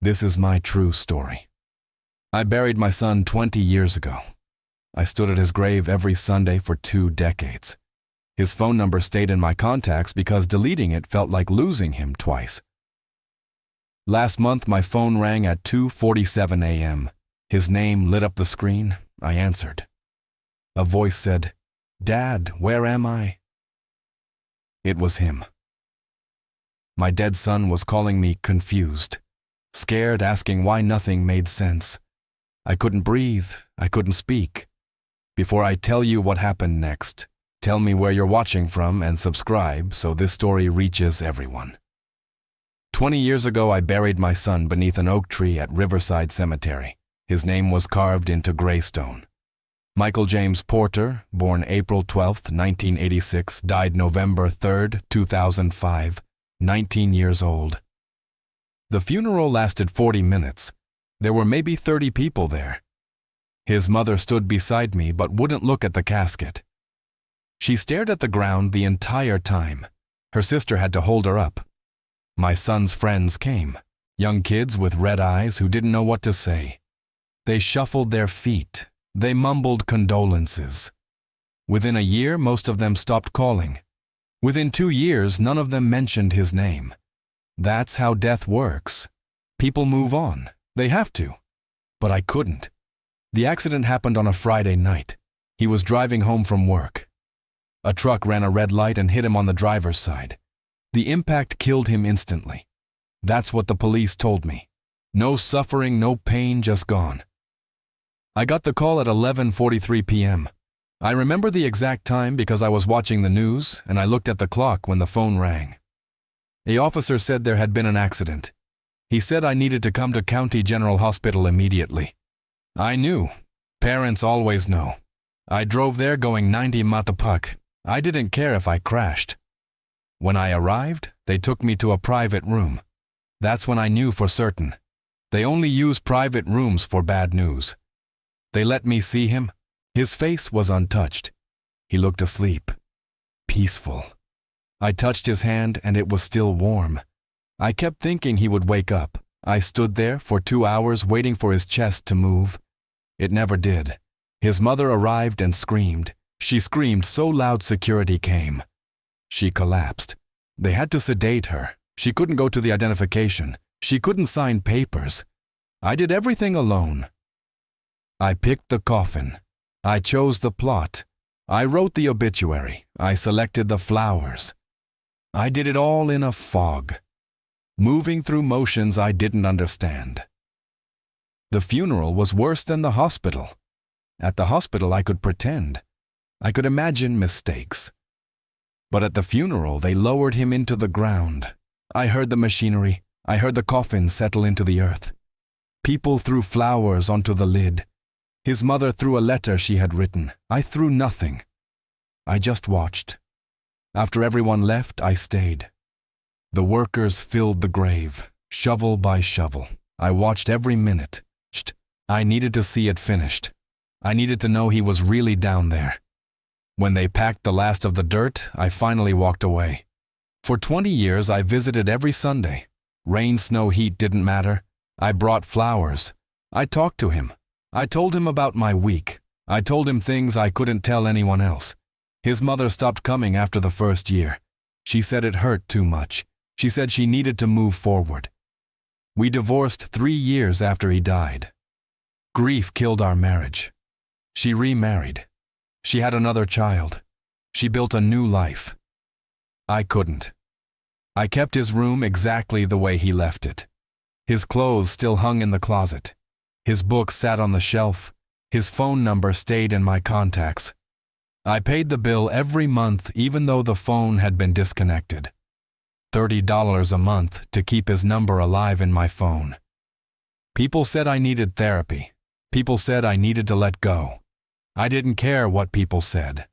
This is my true story. I buried my son 20 years ago. I stood at his grave every Sunday for 2 decades. His phone number stayed in my contacts because deleting it felt like losing him twice. Last month, my phone rang at 2:47 a.m. His name lit up the screen. I answered. A voice said, "Dad, where am I?" It was him. My dead son was calling me confused, scared, asking why nothing made sense. I couldn't breathe. I couldn't speak. Before I tell you what happened next, tell me where you're watching from and subscribe so this story reaches everyone. 20 years ago, I buried my son beneath an oak tree at Riverside Cemetery. His name was carved into gray stone. Michael James Porter, born April 12, 1986, died November 3, 2005, 19 years old. The funeral lasted 40 minutes. There were maybe 30 people there. His mother stood beside me but wouldn't look at the casket. She stared at the ground the entire time. Her sister had to hold her up. My son's friends came, young kids with red eyes who didn't know what to say. They shuffled their feet. They mumbled condolences. Within a year, most of them stopped calling. Within 2 years, none of them mentioned his name. That's how death works. People move on. They have to. But I couldn't. The accident happened on a Friday night. He was driving home from work. A truck ran a red light and hit him on the driver's side. The impact killed him instantly. That's what the police told me. No suffering, no pain, just gone. I got the call at 11:43 p.m. I remember the exact time because I was watching the news and I looked at the clock when the phone rang. The officer said there had been an accident. He said I needed to come to County General Hospital immediately. I knew. Parents always know. I drove there going 90 matapak. I didn't care if I crashed. When I arrived, they took me to a private room. That's when I knew for certain. They only use private rooms for bad news. They let me see him. His face was untouched. He looked asleep. Peaceful. I touched his hand and it was still warm. I kept thinking he would wake up. I stood there for 2 hours waiting for his chest to move. It never did. His mother arrived and screamed. She screamed so loud security came. She collapsed. They had to sedate her. She couldn't go to the identification. She couldn't sign papers. I did everything alone. I picked the coffin. I chose the plot. I wrote the obituary. I selected the flowers. I did it all in a fog, moving through motions I didn't understand. The funeral was worse than the hospital. At the hospital, I could pretend. I could imagine mistakes. But at the funeral, they lowered him into the ground. I heard the machinery. I heard the coffin settle into the earth. People threw flowers onto the lid. His mother threw a letter she had written. I threw nothing. I just watched. After everyone left, I stayed. The workers filled the grave, shovel by shovel. I watched every minute. I needed to see it finished. I needed to know he was really down there. When they packed the last of the dirt, I finally walked away. For 20 years, I visited every Sunday. Rain, snow, heat didn't matter. I brought flowers. I talked to him. I told him about my week. I told him things I couldn't tell anyone else. His mother stopped coming after the first year. She said it hurt too much. She said she needed to move forward. We divorced 3 years after he died. Grief killed our marriage. She remarried. She had another child. She built a new life. I couldn't. I kept his room exactly the way he left it. His clothes still hung in the closet. His books sat on the shelf. His phone number stayed in my contacts. I paid the bill every month even though the phone had been disconnected. $30 a month to keep his number alive in my phone. People said I needed therapy. People said I needed to let go. I didn't care what people said.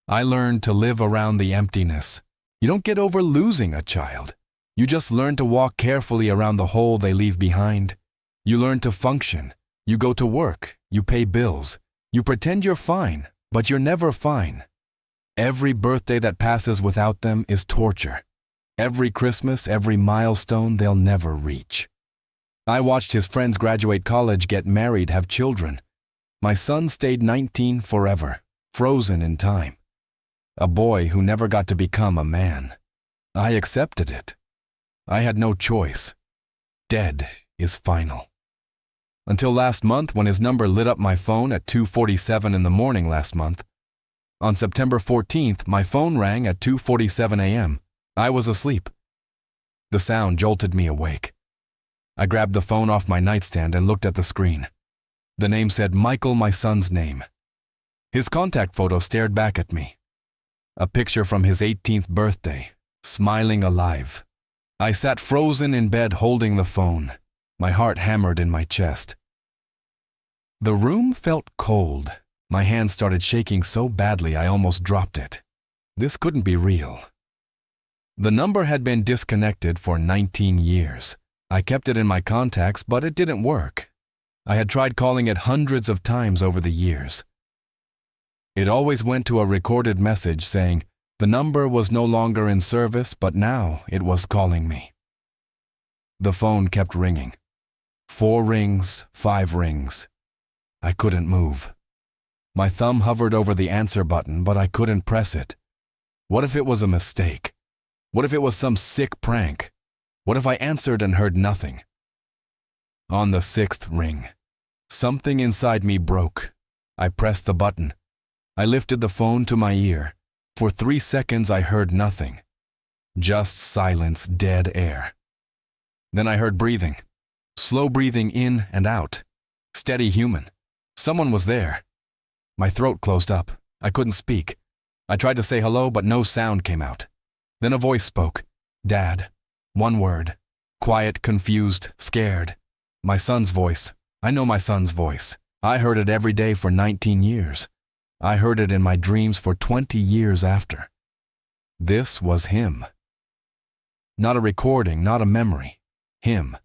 I learned to live around the emptiness. You don't get over losing a child. You just learn to walk carefully around the hole they leave behind. You learn to function. You go to work. You pay bills. You pretend you're fine, but you're never fine. Every birthday that passes without them is torture. Every Christmas, every milestone they'll never reach. I watched his friends graduate college, get married, have children. My son stayed 19 forever, frozen in time. A boy who never got to become a man. I accepted it. I had no choice. Dead is final. Until last month, when his number lit up my phone at 2:47 in the morning last month. On September 14th, my phone rang at 2:47 a.m. I was asleep. The sound jolted me awake. I grabbed the phone off my nightstand and looked at the screen. The name said Michael, my son's name. His contact photo stared back at me. A picture from his 18th birthday, smiling alive. I sat frozen in bed holding the phone. My heart hammered in my chest. The room felt cold. My hand started shaking so badly I almost dropped it. This couldn't be real. The number had been disconnected for 19 years. I kept it in my contacts, but it didn't work. I had tried calling it hundreds of times over the years. It always went to a recorded message saying the number was no longer in service, but now it was calling me. The phone kept ringing. 4 rings, 5 rings. I couldn't move. My thumb hovered over the answer button, but I couldn't press it. What if it was a mistake? What if it was some sick prank? What if I answered and heard nothing? On the 6th ring, something inside me broke. I pressed the button. I lifted the phone to my ear. For 3 seconds I heard nothing. Just silence, dead air. Then I heard breathing. Slow breathing in and out. Steady human. Someone was there. My throat closed up. I couldn't speak. I tried to say hello, but no sound came out. Then a voice spoke. Dad. 1 word. Quiet, confused, scared. My son's voice. I know my son's voice. I heard it every day for 19 years. I heard it in my dreams for 20 years after. This was him. Not a recording, not a memory. Him.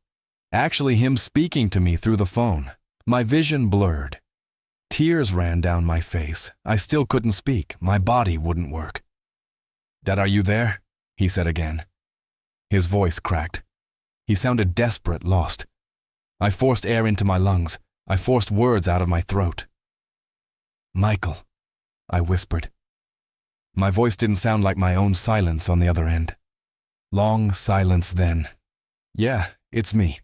Actually him speaking to me through the phone. My vision blurred. Tears ran down my face. I still couldn't speak. My body wouldn't work. Dad, are you there? He said again. His voice cracked. He sounded desperate, lost. I forced air into my lungs. I forced words out of my throat. Michael, I whispered. My voice didn't sound like my own silence on the other end. Long silence then. Yeah, it's me.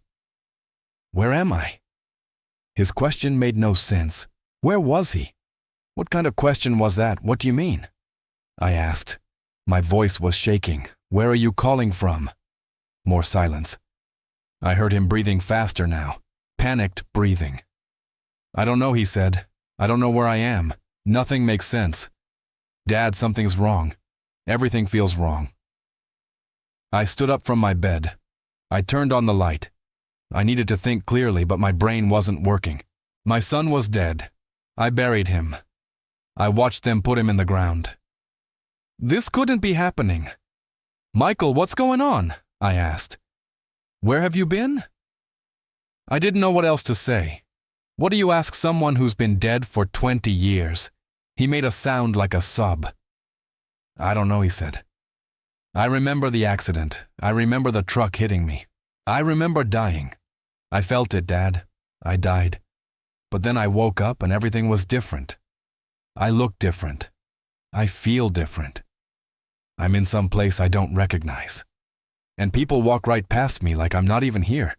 Where am I? His question made no sense. Where was he? What kind of question was that? What do you mean? I asked. My voice was shaking. Where are you calling from? More silence. I heard him breathing faster now. Panicked breathing. I don't know, he said. I don't know where I am. Nothing makes sense. Dad, something's wrong. Everything feels wrong. I stood up from my bed. I turned on the light. I needed to think clearly, but my brain wasn't working. My son was dead. I buried him. I watched them put him in the ground. This couldn't be happening. Michael, what's going on? I asked. Where have you been? I didn't know what else to say. What do you ask someone who's been dead for 20 years? He made a sound like a sob. I don't know, he said. I remember the accident. I remember the truck hitting me. I remember dying. I felt it, Dad. I died. But then I woke up and everything was different. I look different. I feel different. I'm in some place I don't recognize. And people walk right past me like I'm not even here.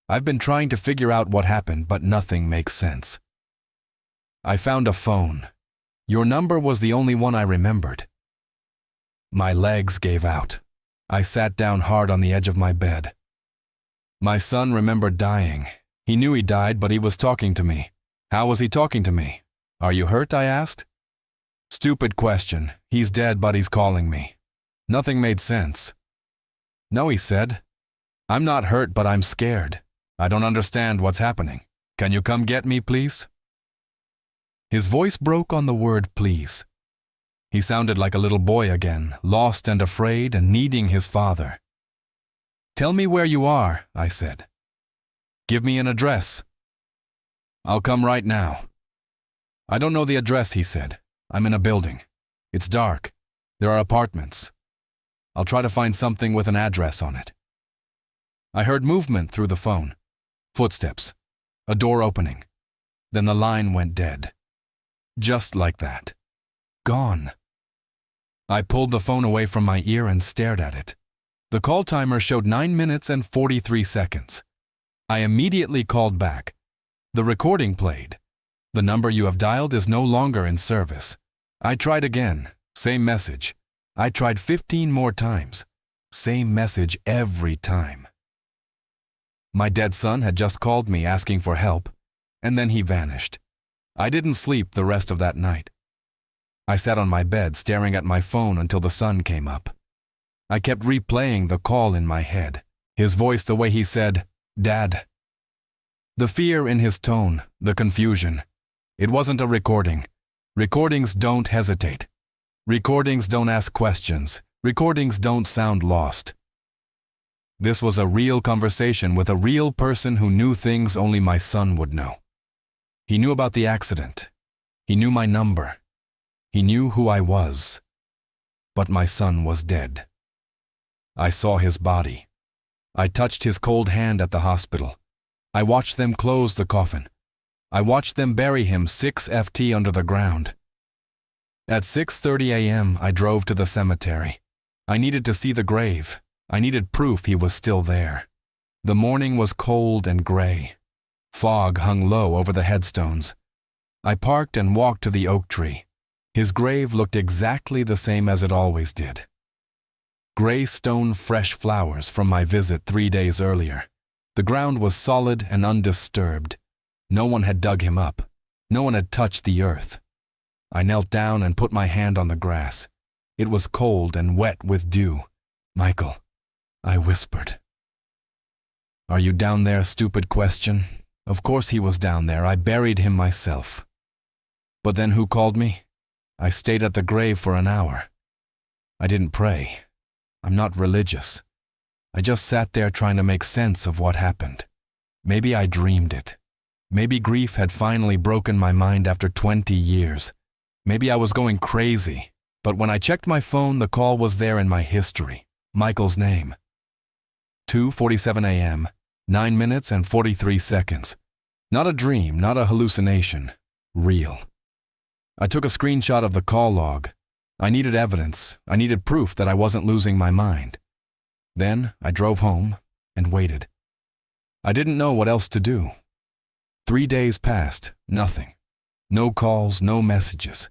I've been trying to figure out what happened, but nothing makes sense. I found a phone. Your number was the only one I remembered. My legs gave out. I sat down hard on the edge of my bed. My son remembered dying. He knew he died, but he was talking to me. How was he talking to me? Are you hurt? I asked. Stupid question. He's dead, but he's calling me. Nothing made sense. No, he said. I'm not hurt, but I'm scared. I don't understand what's happening. Can you come get me, please? His voice broke on the word please. He sounded like a little boy again, lost and afraid and needing his father. Tell me where you are, I said. Give me an address. I'll come right now. I don't know the address, he said. I'm in a building. It's dark. There are apartments. I'll try to find something with an address on it. I heard movement through the phone. Footsteps. A door opening. Then the line went dead. Just like that. Gone. I pulled the phone away from my ear and stared at it. The call timer showed 9 minutes and 43 seconds. I immediately called back. The recording played. The number you have dialed is no longer in service. I tried again. Same message. I tried 15 more times. Same message every time. My dead son had just called me asking for help, and then he vanished. I didn't sleep the rest of that night. I sat on my bed staring at my phone until the sun came up. I kept replaying the call in my head, his voice the way he said, "Dad." The fear in his tone, the confusion. It wasn't a recording. Recordings don't hesitate. Recordings don't ask questions. Recordings don't sound lost. This was a real conversation with a real person who knew things only my son would know. He knew about the accident. He knew my number. He knew who I was. But my son was dead. I saw his body. I touched his cold hand at the hospital. I watched them close the coffin. I watched them bury him 6 ft under the ground. At 6:30 a.m., I drove to the cemetery. I needed to see the grave. I needed proof he was still there. The morning was cold and gray. Fog hung low over the headstones. I parked and walked to the oak tree. His grave looked exactly the same as it always did. Gray stone fresh flowers from my visit 3 days earlier. The ground was solid and undisturbed. No one had dug him up. No one had touched the earth. I knelt down and put my hand on the grass. It was cold and wet with dew. "Michael," I whispered. "Are you down there, stupid question?" Of course he was down there. I buried him myself. But then who called me? I stayed at the grave for an hour. I didn't pray. I'm not religious. I just sat there trying to make sense of what happened. Maybe I dreamed it. Maybe grief had finally broken my mind after 20 years. Maybe I was going crazy. But when I checked my phone, the call was there in my history. Michael's name. 2:47 a.m., 9 minutes and 43 seconds. Not a dream, not a hallucination. Real. I took a screenshot of the call log. I needed evidence. I needed proof that I wasn't losing my mind. Then I drove home and waited. I didn't know what else to do. 3 days passed, nothing. No calls, no messages.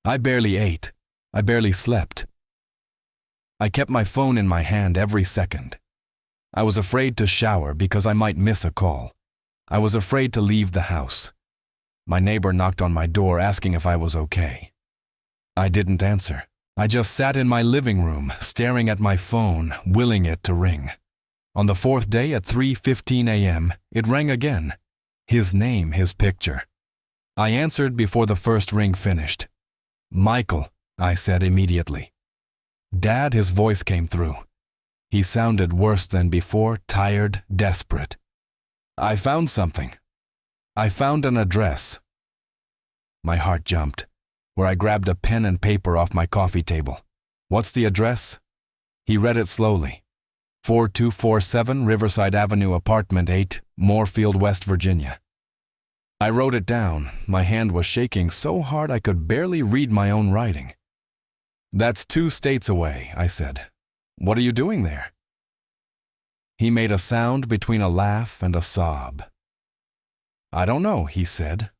I barely ate. I barely slept. I kept my phone in my hand every second. I was afraid to shower because I might miss a call. I was afraid to leave the house. My neighbor knocked on my door asking if I was okay. I didn't answer. I just sat in my living room, staring at my phone, willing it to ring. On the 4th day at 3:15 a.m., it rang again. His name, his picture. I answered before the first ring finished. "Michael," I said immediately. "Dad," his voice came through. He sounded worse than before, tired, desperate. "I found something. I found an address." My heart jumped, where I grabbed a pen and paper off my coffee table. "What's the address?" He read it slowly. 4247 Riverside Avenue, Apartment 8, Moorfield, West Virginia. I wrote it down. My hand was shaking so hard I could barely read my own writing. "That's 2 states away," I said. "What are you doing there?" He made a sound between a laugh and a sob. "I don't know," he said.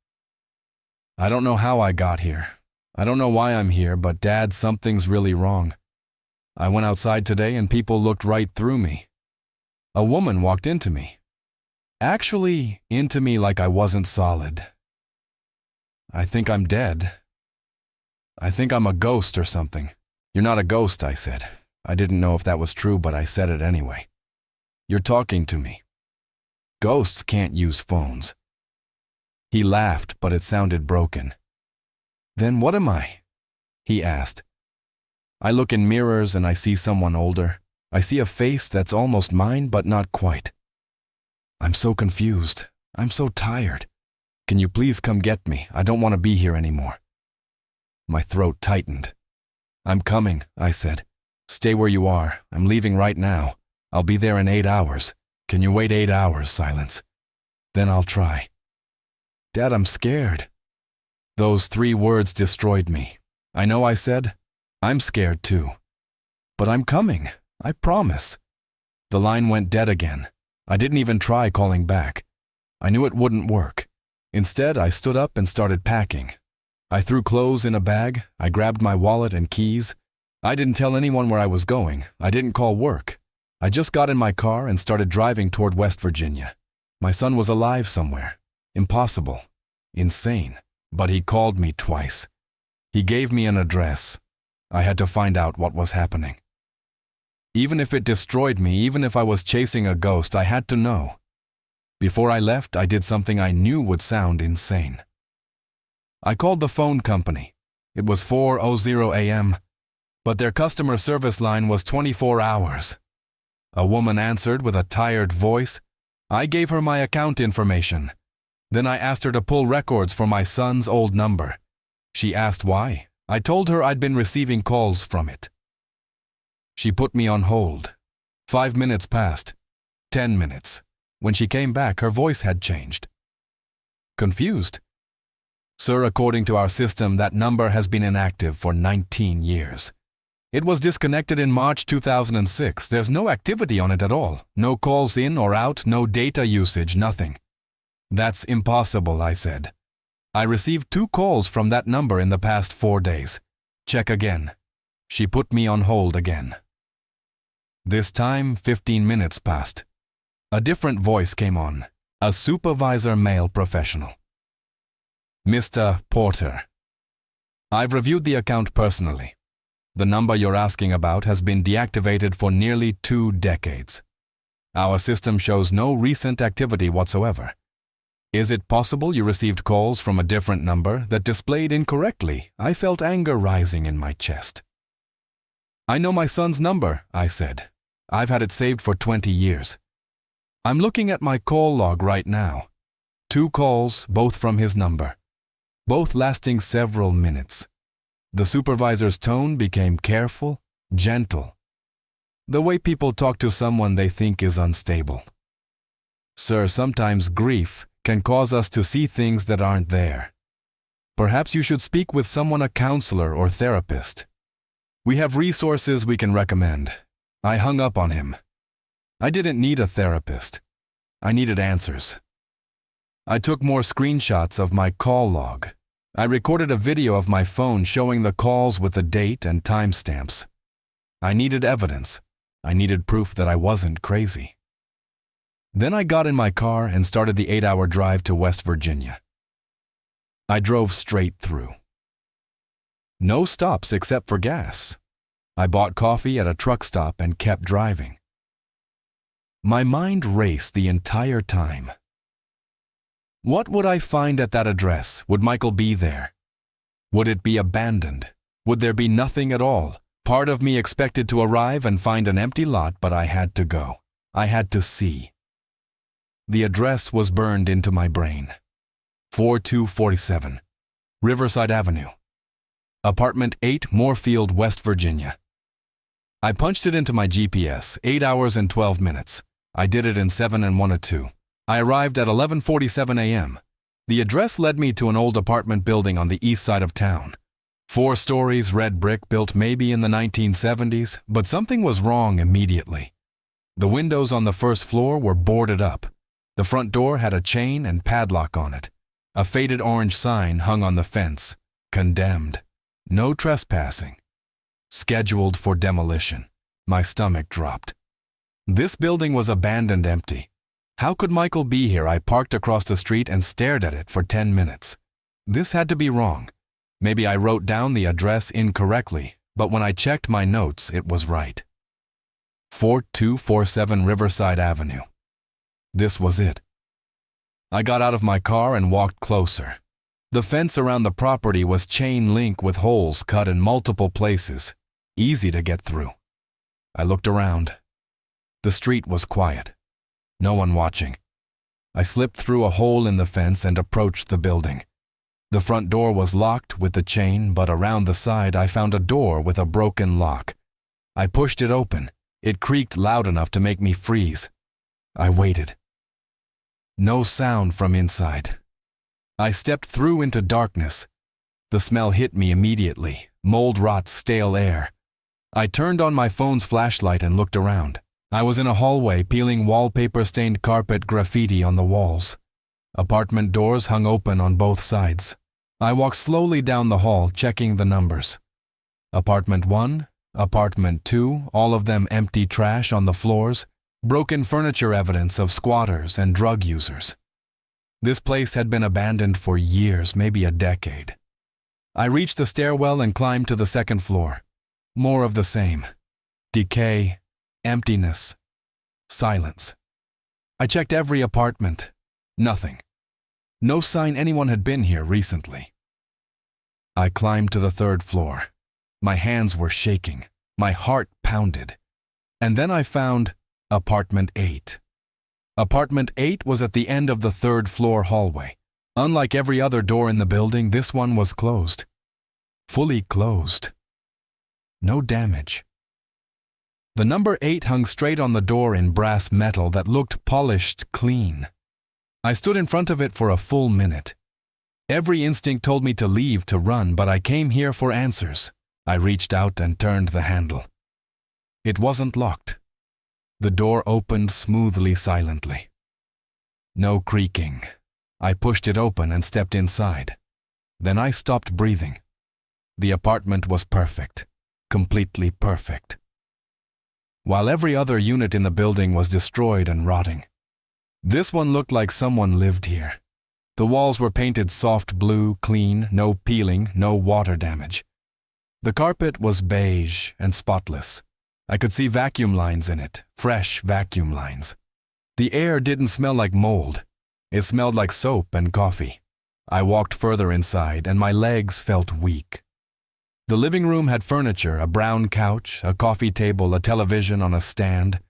"I don't know how I got here. I don't know why I'm here, but Dad, something's really wrong. I went outside today and people looked right through me. A woman walked into me. Actually, into me like I wasn't solid. I think I'm dead. I think I'm a ghost or something." "You're not a ghost," I said. I didn't know if that was true, but I said it anyway. "You're talking to me. Ghosts can't use phones." He laughed, but it sounded broken. "Then what am I?" he asked. "I look in mirrors and I see someone older. I see a face that's almost mine, but not quite. I'm so confused. I'm so tired. Can you please come get me? I don't want to be here anymore." My throat tightened. "I'm coming," I said. "Stay where you are. I'm leaving right now. I'll be there in 8 hours. Can you wait 8 hours, silence? Then I'll try. Dad, I'm scared. Those 3 words destroyed me. I know I said, I'm scared too. But I'm coming, I promise. The line went dead again. I didn't even try calling back. I knew it wouldn't work. Instead, I stood up and started packing. I threw clothes in a bag. I grabbed my wallet and keys. I didn't tell anyone where I was going. I didn't call work. I just got in my car and started driving toward West Virginia. My son was alive somewhere. Impossible. Insane. But he called me twice. He gave me an address. I had to find out what was happening. Even if it destroyed me, even if I was chasing a ghost, I had to know. Before I left, I did something I knew would sound insane. I called the phone company. It was 4:00 a.m., but their customer service line was 24 hours. A woman answered with a tired voice. I gave her my account information. Then I asked her to pull records for my son's old number. She asked why. I told her I'd been receiving calls from it. She put me on hold. 5 minutes passed. 10 minutes. When she came back, her voice had changed. Confused. Sir, according to our system, that number has been inactive for 19 years. It was disconnected in March 2006. There's no activity on it at all. No calls in or out, no data usage, nothing. That's impossible, I said. I received 2 calls from that number in the past 4 days. Check again. She put me on hold again. This time, 15 minutes passed. A different voice came on, a supervisor male professional. Mr. Porter, I've reviewed the account personally. The number you're asking about has been deactivated for nearly 2 decades. Our system shows no recent activity whatsoever. Is it possible you received calls from a different number that displayed incorrectly? I felt anger rising in my chest. I know my son's number, I said. I've had it saved for 20 years. I'm looking at my call log right now. 2 calls, both from his number. Both lasting several minutes. The supervisor's tone became careful, gentle. The way people talk to someone they think is unstable. Sir, sometimes grief can cause us to see things that aren't there. Perhaps you should speak with someone, a counselor or therapist. We have resources we can recommend. I hung up on him. I didn't need a therapist. I needed answers. I took more screenshots of my call log. I recorded a video of my phone showing the calls with the date and timestamps. I needed evidence. I needed proof that I wasn't crazy. Then I got in my car and started the 8-hour drive to West Virginia. I drove straight through. No stops except for gas. I bought coffee at a truck stop and kept driving. My mind raced the entire time. What would I find at that address? Would Michael be there? Would it be abandoned? Would there be nothing at all? Part of me expected to arrive and find an empty lot, but I had to go. I had to see. The address was burned into my brain. 4247, Riverside Avenue. Apartment 8, Moorfield, West Virginia. I punched it into my GPS, 8 hours and 12 minutes. I did it in 7 1/2. I arrived at 11:47 a.m. The address led me to an old apartment building on the east side of town. 4 stories, red brick, built maybe in the 1970s, but something was wrong immediately. The windows on the first floor were boarded up. The front door had a chain and padlock on it. A faded orange sign hung on the fence. Condemned. No trespassing. Scheduled for demolition. My stomach dropped. This building was abandoned, empty. How could Michael be here? I parked across the street and stared at it for 10 minutes. This had to be wrong. Maybe I wrote down the address incorrectly, but when I checked my notes, it was right. 4247 Riverside Avenue. This was it. I got out of my car and walked closer. The fence around the property was chain link with holes cut in multiple places, easy to get through. I looked around. The street was quiet. No one watching. I slipped through a hole in the fence and approached the building. The front door was locked with the chain, but around the side I found a door with a broken lock. I pushed it open. It creaked loud enough to make me freeze. I waited. No sound from inside. I stepped through into darkness. The smell hit me immediately, mold rot, stale air. I turned on my phone's flashlight and looked around. I was in a hallway peeling wallpaper-stained carpet graffiti on the walls. Apartment doors hung open on both sides. I walked slowly down the hall, checking the numbers. Apartment 1, Apartment 2, all of them empty trash on the floors, broken furniture evidence of squatters and drug users. This place had been abandoned for years, maybe a decade. I reached the stairwell and climbed to the second floor. More of the same. Decay, emptiness, silence. I checked every apartment. Nothing. No sign anyone had been here recently. I climbed to the third floor. My hands were shaking. My heart pounded. And then I found Apartment 8. Apartment 8 was at the end of the third floor hallway. Unlike every other door in the building, this one was closed. Fully closed. No damage. The number 8 hung straight on the door in brass metal that looked polished clean. I stood in front of it for a full minute. Every instinct told me to leave, to run, but I came here for answers. I reached out and turned the handle. It wasn't locked. The door opened smoothly, silently. No creaking. I pushed it open and stepped inside. Then I stopped breathing. The apartment was perfect. Completely perfect. While every other unit in the building was destroyed and rotting, this one looked like someone lived here. The walls were painted soft blue, clean, no peeling, no water damage. The carpet was beige and spotless. I could see vacuum lines in it, fresh vacuum lines. The air didn't smell like mold. It smelled like soap and coffee. I walked further inside and my legs felt weak. The living room had furniture, a brown couch, a coffee table, a television on a stand.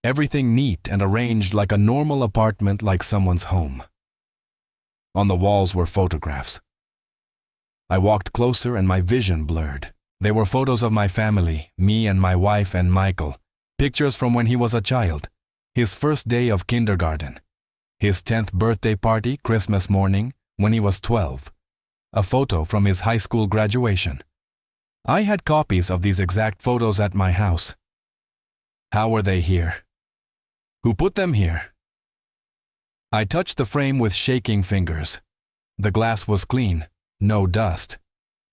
Everything neat and arranged like a normal apartment, like someone's home. On the walls were photographs. I walked closer and my vision blurred. They were photos of my family, me and my wife and Michael, pictures from when he was a child, his first day of kindergarten, his 10th birthday party, Christmas morning, when he was 12, a photo from his high school graduation. I had copies of these exact photos at my house. How were they here? Who put them here? I touched the frame with shaking fingers. The glass was clean, no dust.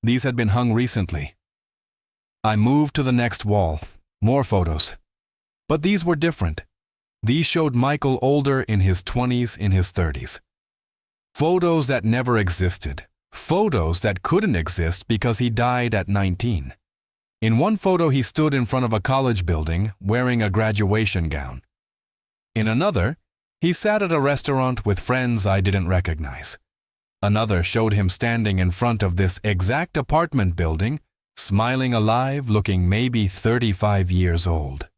These had been hung recently. I moved to the next wall. More photos. But these were different. These showed Michael older, in his 20s, in his 30s. Photos that never existed. Photos that couldn't exist because he died at 19. In one photo, he stood in front of a college building wearing a graduation gown. In another, he sat at a restaurant with friends I didn't recognize. Another showed him standing in front of this exact apartment building, smiling alive, looking maybe 35 years old.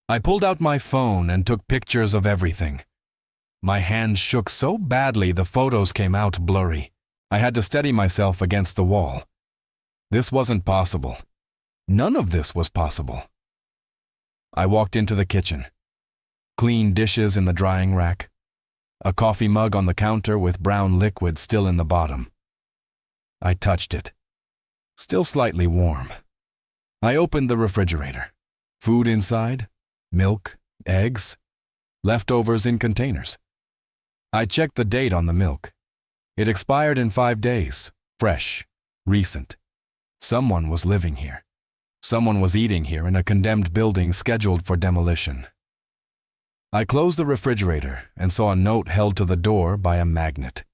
I pulled out my phone and took pictures of everything. My hands shook so badly the photos came out blurry. I had to steady myself against the wall. This wasn't possible. None of this was possible. I walked into the kitchen. Clean dishes in the drying rack. A coffee mug on the counter with brown liquid still in the bottom. I touched it. Still slightly warm. I opened the refrigerator. Food inside, milk, eggs, leftovers in containers. I checked the date on the milk. It expired in 5 days, fresh, recent. Someone was living here. Someone was eating here in a condemned building scheduled for demolition. I closed the refrigerator and saw a note held to the door by a magnet.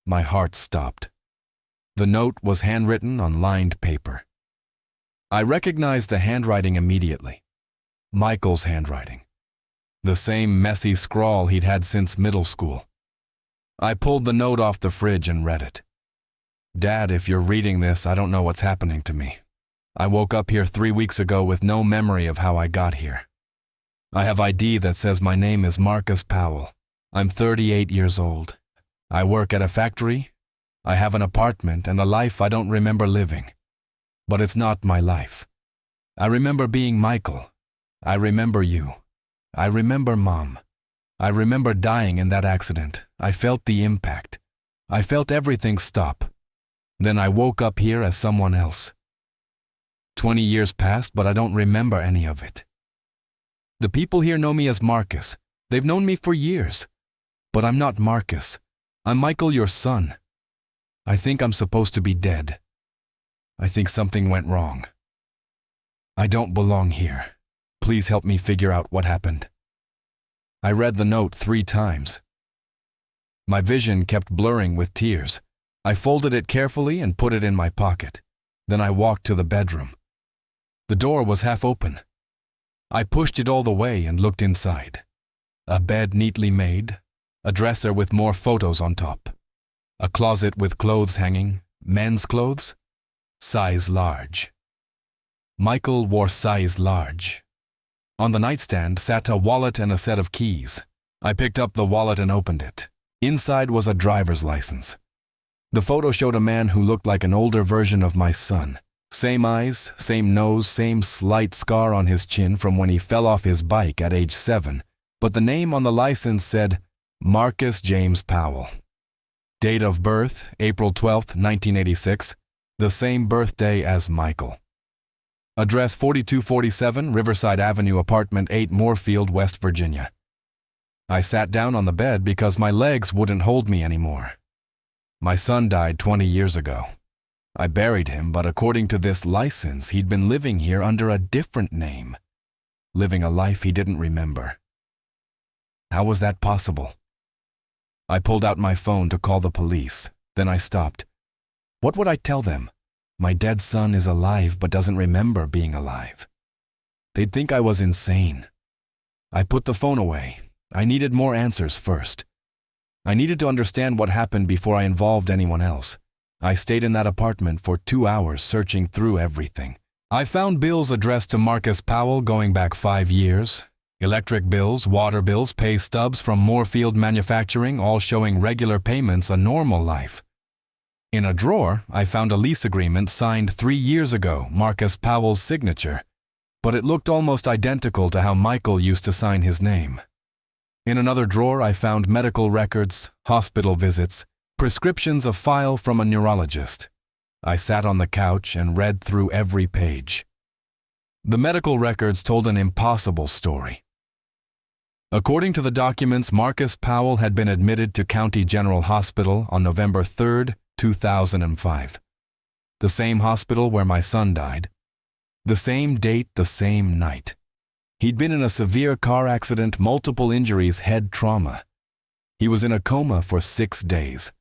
My heart stopped. The note was handwritten on lined paper. I recognized the handwriting immediately. Michael's handwriting. The same messy scrawl he'd had since middle school. I pulled the note off the fridge and read it. Dad, if you're reading this, I don't know what's happening to me. I woke up here 3 weeks ago with no memory of how I got here. I have ID that says my name is Marcus Powell. I'm 38 years old. I work at a factory. I have an apartment and a life I don't remember living. But it's not my life. I remember being Michael. I remember you. I remember Mom. I remember dying in that accident. I felt the impact. I felt everything stop. Then I woke up here as someone else. 20 years passed, but I don't remember any of it. The people here know me as Marcus. They've known me for years. But I'm not Marcus. I'm Michael, your son. I think I'm supposed to be dead. I think something went wrong. I don't belong here. Please help me figure out what happened. I read the note 3 times. My vision kept blurring with tears. I folded it carefully and put it in my pocket. Then I walked to the bedroom. The door was half open. I pushed it all the way and looked inside. A bed neatly made, a dresser with more photos on top, a closet with clothes hanging, men's clothes, size large. Michael wore size large. On the nightstand sat a wallet and a set of keys. I picked up the wallet and opened it. Inside was a driver's license. The photo showed a man who looked like an older version of my son. Same eyes, same nose, same slight scar on his chin from when he fell off his bike at age 7, but the name on the license said Marcus James Powell. Date of birth, April 12, 1986, the same birthday as Michael. Address 4247 Riverside Avenue, Apartment 8, Moorfield, West Virginia. I sat down on the bed because my legs wouldn't hold me anymore. My son died 20 years ago. I buried him, but according to this license, he'd been living here under a different name, living a life he didn't remember. How was that possible? I pulled out my phone to call the police. Then I stopped. What would I tell them? My dead son is alive but doesn't remember being alive. They'd think I was insane. I put the phone away. I needed more answers first. I needed to understand what happened before I involved anyone else. I stayed in that apartment for 2 hours searching through everything. I found bills addressed to Marcus Powell going back 5 years. Electric bills, water bills, pay stubs from Moorfield Manufacturing, all showing regular payments, a normal life. In a drawer, I found a lease agreement signed 3 years ago, Marcus Powell's signature, but it looked almost identical to how Michael used to sign his name. In another drawer, I found medical records, hospital visits, prescriptions, a file from a neurologist. I sat on the couch and read through every page. The medical records told an impossible story. According to the documents, Marcus Powell had been admitted to County General Hospital on November 3, 2005. The same hospital where my son died. The same date, the same night. He'd been in a severe car accident, multiple injuries, head trauma. He was in a coma for 6 days.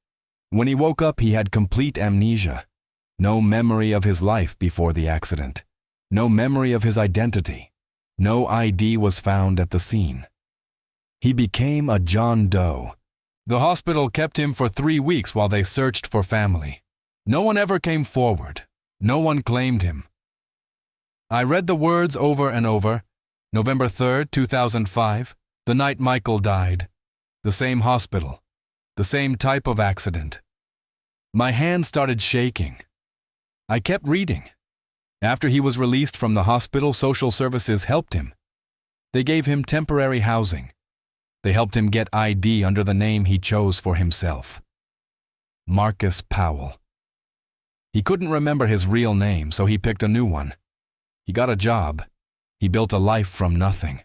When he woke up, he had complete amnesia. No memory of his life before the accident. No memory of his identity. No ID was found at the scene. He became a John Doe. The hospital kept him for 3 weeks while they searched for family. No one ever came forward. No one claimed him. I read the words over and over. November 3, 2005, the night Michael died. The same hospital. The same type of accident. My hand started shaking. I kept reading. After he was released from the hospital, social services helped him. They gave him temporary housing. They helped him get ID under the name he chose for himself. Marcus Powell. He couldn't remember his real name, so he picked a new one. He got a job. He built a life from nothing.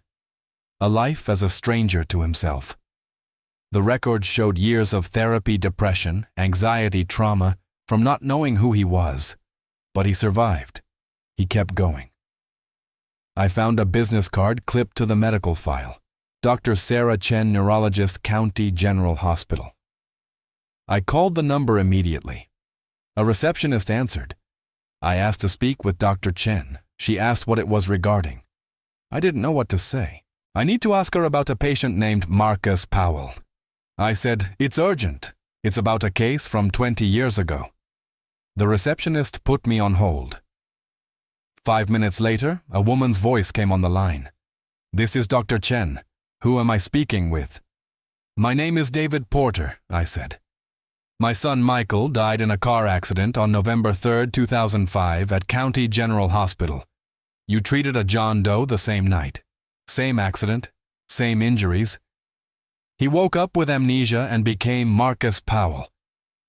A life as a stranger to himself. The records showed years of therapy, depression, anxiety, trauma, from not knowing who he was. But he survived. He kept going. I found a business card clipped to the medical file. Dr. Sarah Chen, neurologist, County General Hospital. I called the number immediately. A receptionist answered. I asked to speak with Dr. Chen. She asked what it was regarding. I didn't know what to say. I need to ask her about a patient named Marcus Powell. I said, "It's urgent. It's about a case from 20 years ago." The receptionist put me on hold. 5 minutes later, a woman's voice came on the line. "This is Dr. Chen. Who am I speaking with?" "My name is David Porter," I said. "My son Michael died in a car accident on November 3, 2005 at County General Hospital. You treated a John Doe the same night. Same accident, Same injuries. He woke up with amnesia and became Marcus Powell.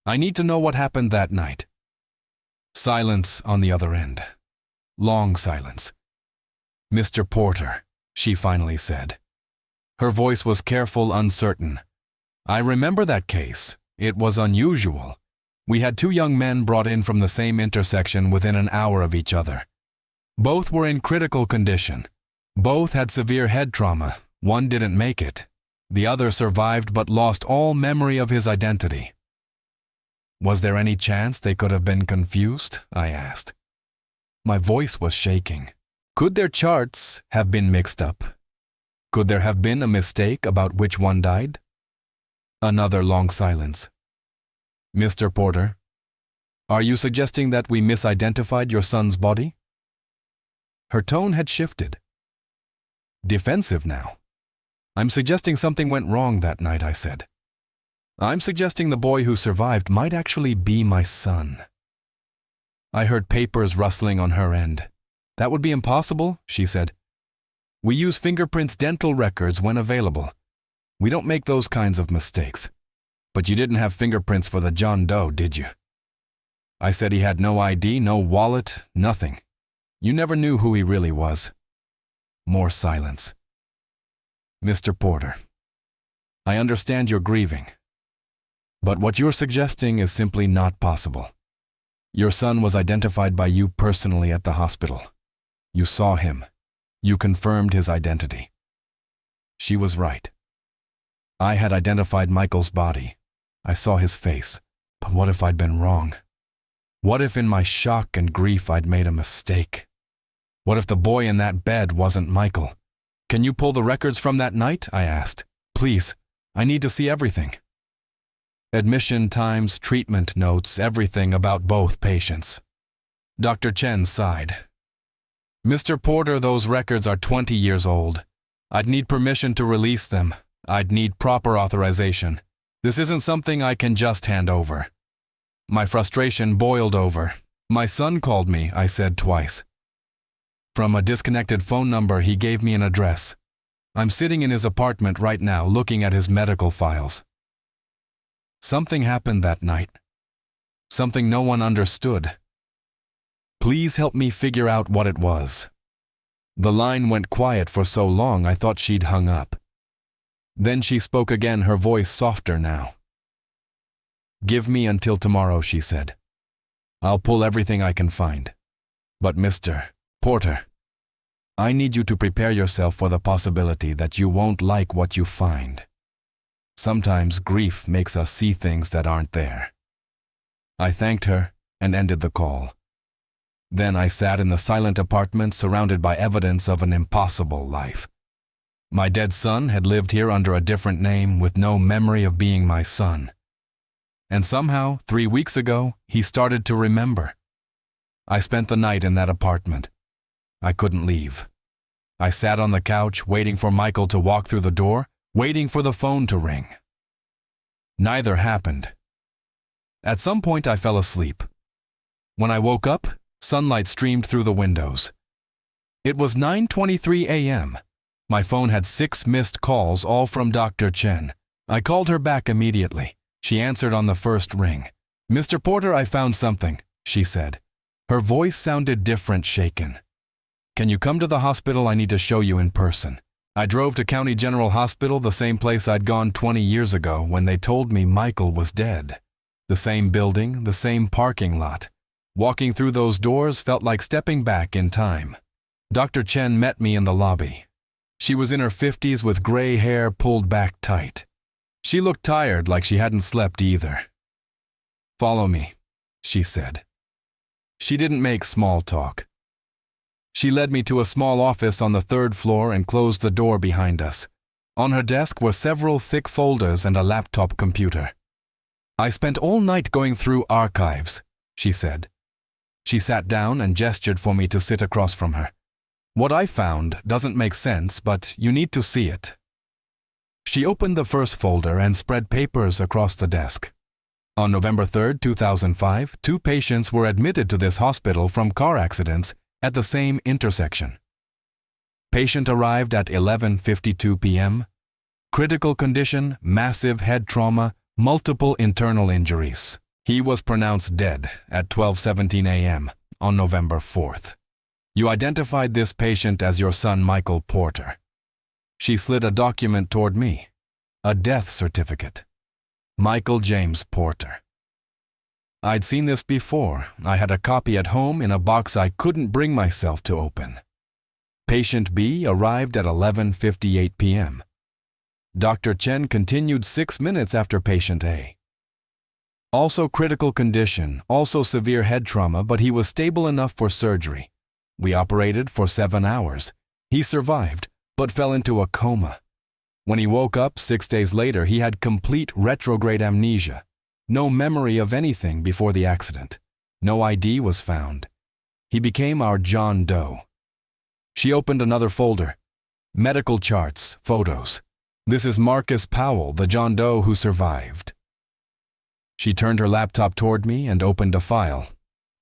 I need to know what happened that night. Silence on the other end. Long silence. Mr. Porter, she finally said. Her voice was careful, uncertain. I remember that case. It was unusual. We had two young men brought in from the same intersection within an hour of each other. Both were in critical condition. Both had severe head trauma. One didn't make it. The other survived but lost all memory of his identity. Was there any chance they could have been confused? I asked. My voice was shaking. Could their charts have been mixed up? Could there have been a mistake about which one died? Another long silence. Mr. Porter, are you suggesting that we misidentified your son's body? Her tone had shifted. Defensive now. I'm suggesting something went wrong that night, I said. I'm suggesting the boy who survived might actually be my son. I heard papers rustling on her end. That would be impossible, she said. We use fingerprints dental records when available. We don't make those kinds of mistakes. But you didn't have fingerprints for the John Doe, did you? I said he had no ID, no wallet, nothing. You never knew who he really was. More silence. Mr. Porter, I understand you're grieving. But what you're suggesting is simply not possible. Your son was identified by you personally at the hospital. You saw him. You confirmed his identity. She was right. I had identified Michael's body. I saw his face. But what if I'd been wrong? What if in my shock and grief I'd made a mistake? What if the boy in that bed wasn't Michael? Can you pull the records from that night? I asked. Please, I need to see everything. Admission times, treatment notes, everything about both patients. Dr. Chen sighed. Mr. Porter, those records are 20 years old. I'd need permission to release them. I'd need proper authorization. This isn't something I can just hand over. My frustration boiled over. My son called me, I said twice. From a disconnected phone number, he gave me an address. I'm sitting in his apartment right now looking at his medical files. Something happened that night. Something no one understood. Please help me figure out what it was. The line went quiet for so long I thought she'd hung up. Then she spoke again, her voice softer now. Give me until tomorrow, she said. I'll pull everything I can find. But Mr. Porter, I need you to prepare yourself for the possibility that you won't like what you find. Sometimes grief makes us see things that aren't there. I thanked her and ended the call. Then I sat in the silent apartment surrounded by evidence of an impossible life. My dead son had lived here under a different name with no memory of being my son. And somehow, 3 weeks ago, he started to remember. I spent the night in that apartment. I couldn't leave. I sat on the couch waiting for Michael to walk through the door, waiting for the phone to ring. Neither happened. At some point I fell asleep. When I woke up, sunlight streamed through the windows. It was 9:23 a.m. My phone had 6 missed calls, all from Dr. Chen. I called her back immediately. She answered on the first ring. Mr. Porter, I found something, she said. Her voice sounded different, shaken. Can you come to the hospital? I need to show you in person. I drove to County General Hospital, the same place I'd gone 20 years ago when they told me Michael was dead. The same building, the same parking lot. Walking through those doors felt like stepping back in time. Dr. Chen met me in the lobby. She was in her 50s with gray hair pulled back tight. She looked tired, like she hadn't slept either. Follow me, she said. She didn't make small talk. She led me to a small office on the 3rd floor and closed the door behind us. On her desk were several thick folders and a laptop computer. I spent all night going through archives, she said. She sat down and gestured for me to sit across from her. What I found doesn't make sense, but you need to see it. She opened the first folder and spread papers across the desk. On November 3, 2005, 2 patients were admitted to this hospital from car accidents at the same intersection. Patient arrived at 11:52 p.m. Critical condition, massive head trauma, multiple internal injuries. He was pronounced dead at 12:17 a.m. on November 4th. You identified this patient as your son, Michael Porter. She slid a document toward me. A death certificate. Michael James Porter. I'd seen this before. I had a copy at home in a box I couldn't bring myself to open. Patient B arrived at 11:58 p.m. Dr. Chen continued 6 minutes after patient A. Also critical condition, also severe head trauma, but he was stable enough for surgery. We operated for 7 hours. He survived, but fell into a coma. When he woke up 6 days later, he had complete retrograde amnesia. No memory of anything before the accident. No ID was found. He became our John Doe. She opened another folder. Medical charts, photos. This is Marcus Powell, the John Doe who survived. She turned her laptop toward me and opened a file.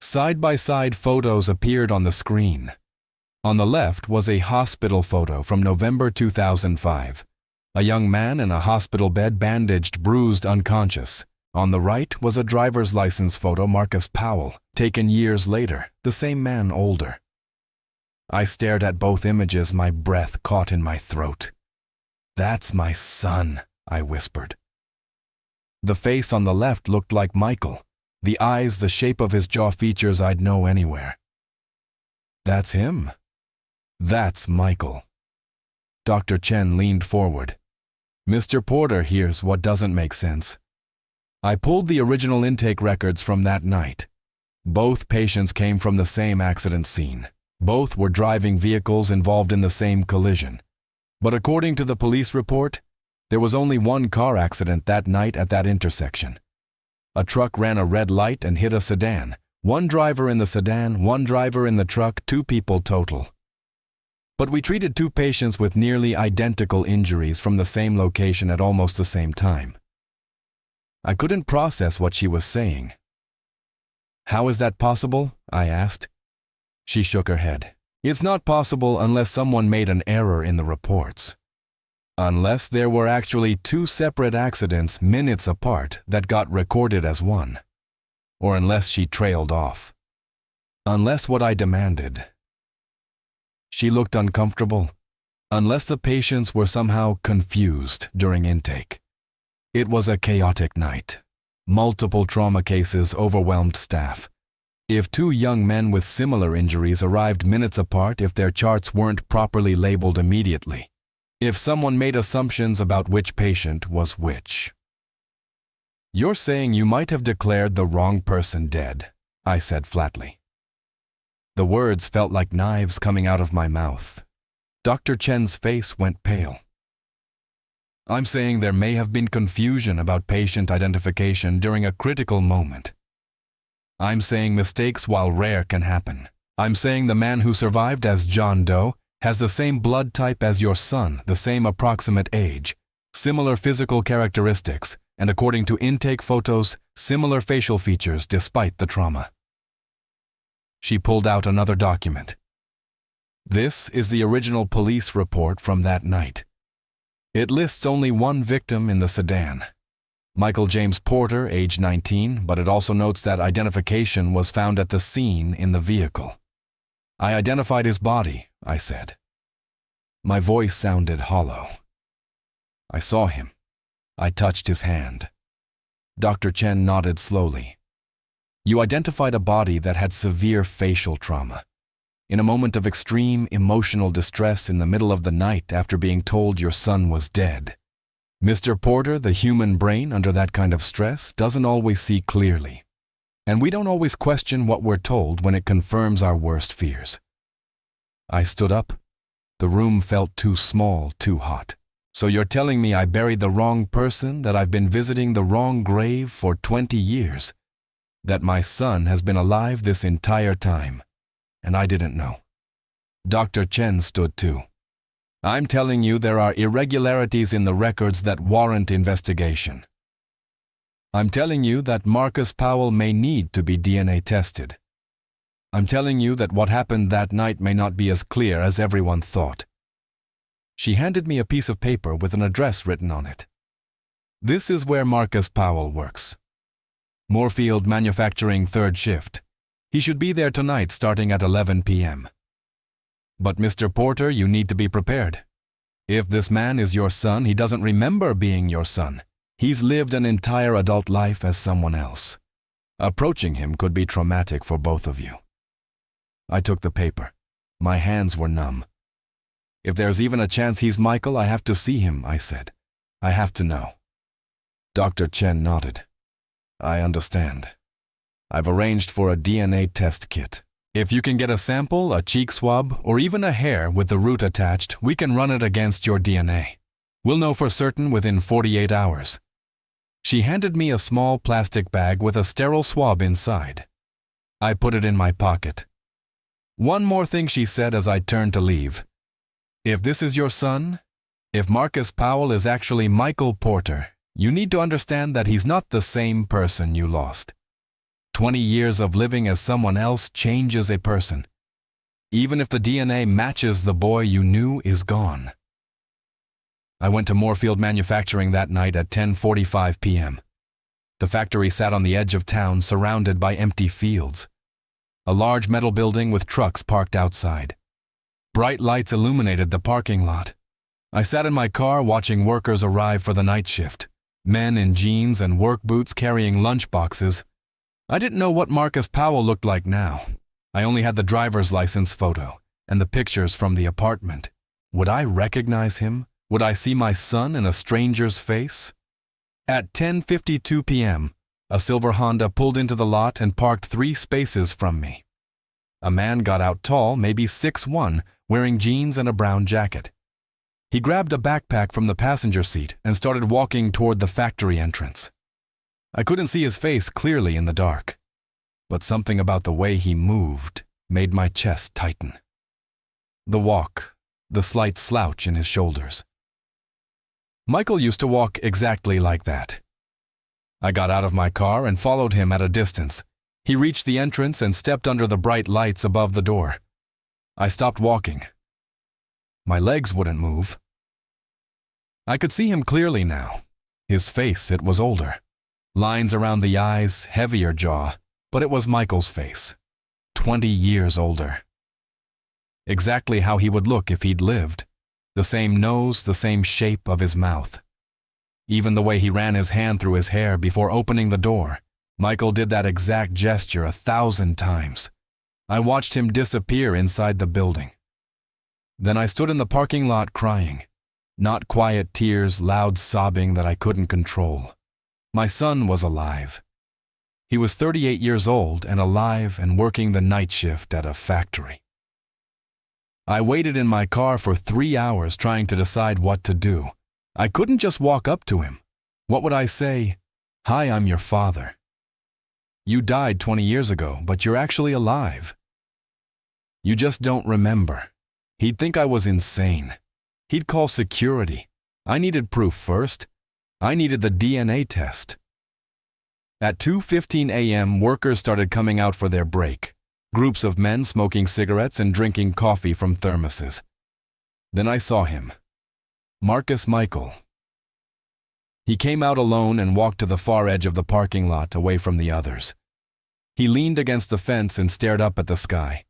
Side-by-side photos appeared on the screen. On the left was a hospital photo from November 2005. A young man in a hospital bed, bandaged, bruised, unconscious. On the right was a driver's license photo, Marcus Powell, taken years later, the same man older. I stared at both images, my breath caught in my throat. "That's my son," I whispered. The face on the left looked like Michael. The eyes, the shape of his jaw features I'd know anywhere. "That's him. That's Michael." Dr. Chen leaned forward. "Mr. Porter, here's what doesn't make sense." I pulled the original intake records from that night. Both patients came from the same accident scene. Both were driving vehicles involved in the same collision. But according to the police report, there was only one car accident that night at that intersection. A truck ran a red light and hit a sedan. One driver in the sedan, one driver in the truck, 2 people total. But we treated 2 patients with nearly identical injuries from the same location at almost the same time. I couldn't process what she was saying. "How is that possible?" I asked. She shook her head. "It's not possible unless someone made an error in the reports. Unless there were actually 2 separate accidents minutes apart that got recorded as one. Or unless she trailed off. Unless what I demanded." She looked uncomfortable. Unless the patients were somehow confused during intake. It was a chaotic night. Multiple trauma cases overwhelmed staff. If 2 young men with similar injuries arrived minutes apart, if their charts weren't properly labeled immediately. If someone made assumptions about which patient was which. "You're saying you might have declared the wrong person dead," I said flatly. The words felt like knives coming out of my mouth. Dr. Chen's face went pale. "I'm saying there may have been confusion about patient identification during a critical moment. I'm saying mistakes, while rare, can happen. I'm saying the man who survived as John Doe has the same blood type as your son, the same approximate age, similar physical characteristics, and according to intake photos, similar facial features despite the trauma." She pulled out another document. This is the original police report from that night. It lists only one victim in the sedan. Michael James Porter, age 19, but it also notes that identification was found at the scene in the vehicle. "I identified his body," I said. My voice sounded hollow. "I saw him. I touched his hand." Dr. Chen nodded slowly. "You identified a body that had severe facial trauma. In a moment of extreme emotional distress in the middle of the night after being told your son was dead. Mr. Porter, the human brain under that kind of stress doesn't always see clearly. And we don't always question what we're told when it confirms our worst fears." I stood up. The room felt too small, too hot. "So you're telling me I buried the wrong person, that I've been visiting the wrong grave for 20 years, that my son has been alive this entire time, and I didn't know." Dr. Chen stood too. "I'm telling you there are irregularities in the records that warrant investigation. I'm telling you that Marcus Powell may need to be DNA tested. I'm telling you that what happened that night may not be as clear as everyone thought. She handed me a piece of paper with an address written on it. This is where Marcus Powell works. Moorfield Manufacturing, 3rd shift. He should be there tonight starting at 11 p.m. But Mr. Porter, you need to be prepared. If this man is your son, he doesn't remember being your son. He's lived an entire adult life as someone else. Approaching him could be traumatic for both of you. I took the paper. My hands were numb. If there's even a chance he's Michael, I have to see him, I said. I have to know. Dr. Chen nodded. I understand. I've arranged for a DNA test kit. If you can get a sample, a cheek swab, or even a hair with the root attached, we can run it against your DNA. We'll know for certain within 48 hours. She handed me a small plastic bag with a sterile swab inside. I put it in my pocket. One more thing, she said as I turned to leave. If this is your son, if Marcus Powell is actually Michael Porter, you need to understand that he's not the same person you lost. 20 years of living as someone else changes a person. Even if the DNA matches the boy you knew is gone. I went to Moorfield Manufacturing that night at 10:45 p.m. The factory sat on the edge of town, surrounded by empty fields. A large metal building with trucks parked outside. Bright lights illuminated the parking lot. I sat in my car watching workers arrive for the night shift. Men in jeans and work boots carrying lunch boxes. I didn't know what Marcus Powell looked like now. I only had the driver's license photo and the pictures from the apartment. Would I recognize him? Would I see my son in a stranger's face? At 10:52 p.m., a silver Honda pulled into the lot and parked 3 spaces from me. A man got out tall, maybe 6'1", wearing jeans and a brown jacket. He grabbed a backpack from the passenger seat and started walking toward the factory entrance. I couldn't see his face clearly in the dark, but something about the way he moved made my chest tighten. The walk, the slight slouch in his shoulders. Michael used to walk exactly like that. I got out of my car and followed him at a distance. He reached the entrance and stepped under the bright lights above the door. I stopped walking. My legs wouldn't move. I could see him clearly now. His face, it was older. Lines around the eyes, heavier jaw, but it was Michael's face. 20 years older. Exactly how he would look if he'd lived. The same nose, the same shape of his mouth. Even the way he ran his hand through his hair before opening the door. Michael did that exact gesture 1,000 times. I watched him disappear inside the building. Then I stood in the parking lot crying. Not quiet tears, loud sobbing that I couldn't control. My son was alive. He was 38 years old and alive and working the night shift at a factory. I waited in my car for 3 hours trying to decide what to do. I couldn't just walk up to him. What would I say? Hi, I'm your father. You died 20 years ago, but you're actually alive. You just don't remember. He'd think I was insane. He'd call security. I needed proof first. I needed the DNA test. At 2:15 a.m., workers started coming out for their break. Groups of men smoking cigarettes and drinking coffee from thermoses. Then I saw him. Marcus Michael. He came out alone and walked to the far edge of the parking lot away from the others. He leaned against the fence and stared up at the sky.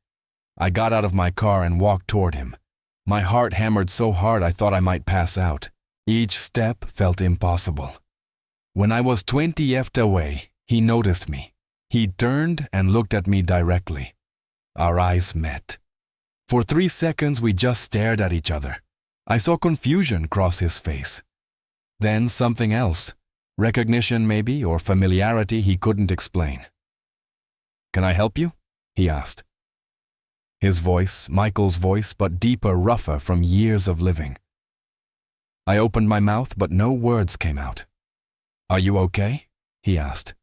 I got out of my car and walked toward him. My heart hammered so hard I thought I might pass out. Each step felt impossible. When I was 20 feet away, he noticed me. He turned and looked at me directly. Our eyes met. For 3 seconds we just stared at each other. I saw confusion cross his face. Then something else. Recognition maybe, or familiarity he couldn't explain. Can I help you? He asked. His voice, Michael's voice, but deeper, rougher from years of living. I opened my mouth, but no words came out. Are you okay? He asked.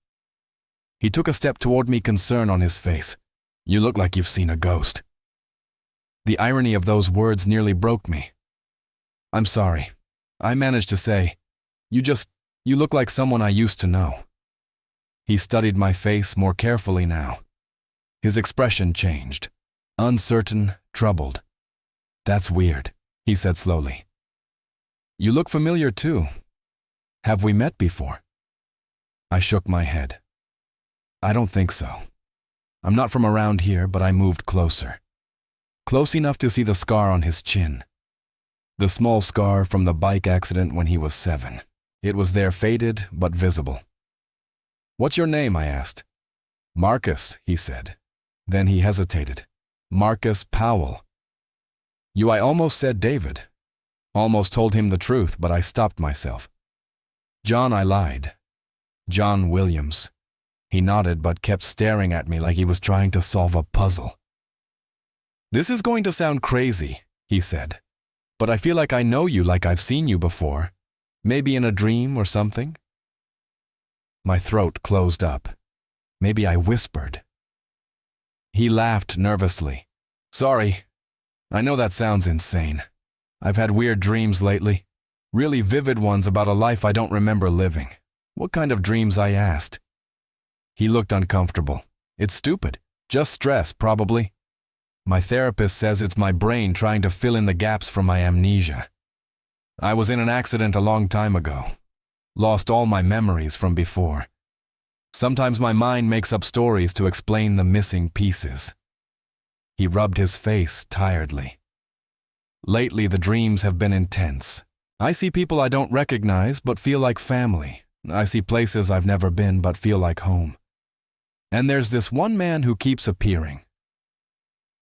He took a step toward me, concern on his face. You look like you've seen a ghost. The irony of those words nearly broke me. I'm sorry. I managed to say, you look like someone I used to know. He studied my face more carefully now. His expression changed. Uncertain, troubled. That's weird, he said slowly. You look familiar too. Have we met before? I shook my head. I don't think so. I'm not from around here, but I moved closer. Close enough to see the scar on his chin. The small scar from the bike accident when he was 7. It was there, faded but visible. What's your name? I asked. Marcus, he said. Then he hesitated. Marcus Powell. I almost said David. Almost told him the truth, but I stopped myself. John, I lied. John Williams. He nodded but kept staring at me like he was trying to solve a puzzle. This is going to sound crazy, he said, but I feel like I know you, like I've seen you before. Maybe in a dream or something? My throat closed up. Maybe I whispered. He laughed nervously. Sorry. I know that sounds insane. I've had weird dreams lately. Really vivid ones about a life I don't remember living. What kind of dreams? I asked. He looked uncomfortable. It's stupid. Just stress, probably. My therapist says it's my brain trying to fill in the gaps from my amnesia. I was in an accident a long time ago. Lost all my memories from before. Sometimes my mind makes up stories to explain the missing pieces. He rubbed his face tiredly. Lately, the dreams have been intense. I see people I don't recognize but feel like family. I see places I've never been but feel like home. And there's this one man who keeps appearing.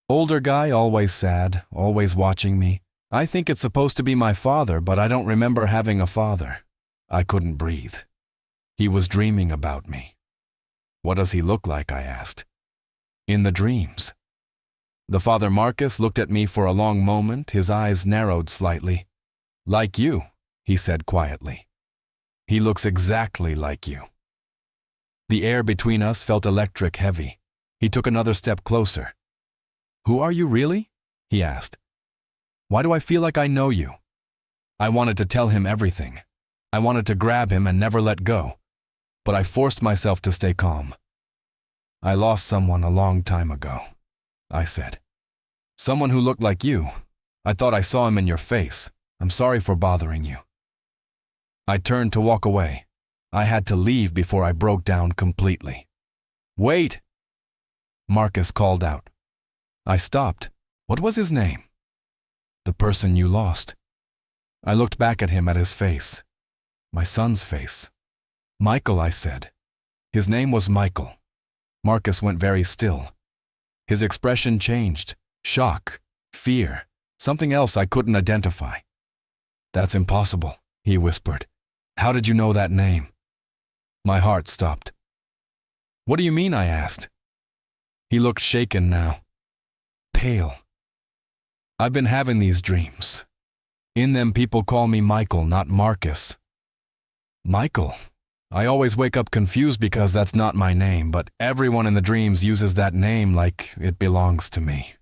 Older guy, always sad, always watching me. I think it's supposed to be my father, but I don't remember having a father. I couldn't breathe. He was dreaming about me. What does he look like? I asked. In the dreams. The father Marcus looked at me for a long moment, his eyes narrowed slightly. Like you, he said quietly. He looks exactly like you. The air between us felt electric heavy. He took another step closer. Who are you really? He asked. Why do I feel like I know you? I wanted to tell him everything. I wanted to grab him and never let go, but I forced myself to stay calm. I lost someone a long time ago, I said. Someone who looked like you. I thought I saw him in your face. I'm sorry for bothering you. I turned to walk away. I had to leave before I broke down completely. Wait! Marcus called out. I stopped. What was his name? The person you lost. I looked back at him, at his face. My son's face. Michael, I said. His name was Michael. Marcus went very still. His expression changed. Shock, fear, something else I couldn't identify. That's impossible, he whispered. How did you know that name? My heart stopped. What do you mean? I asked. He looked shaken now. Pale. I've been having these dreams. In them people call me Michael, not Marcus. Michael. I always wake up confused because that's not my name, but everyone in the dreams uses that name like it belongs to me.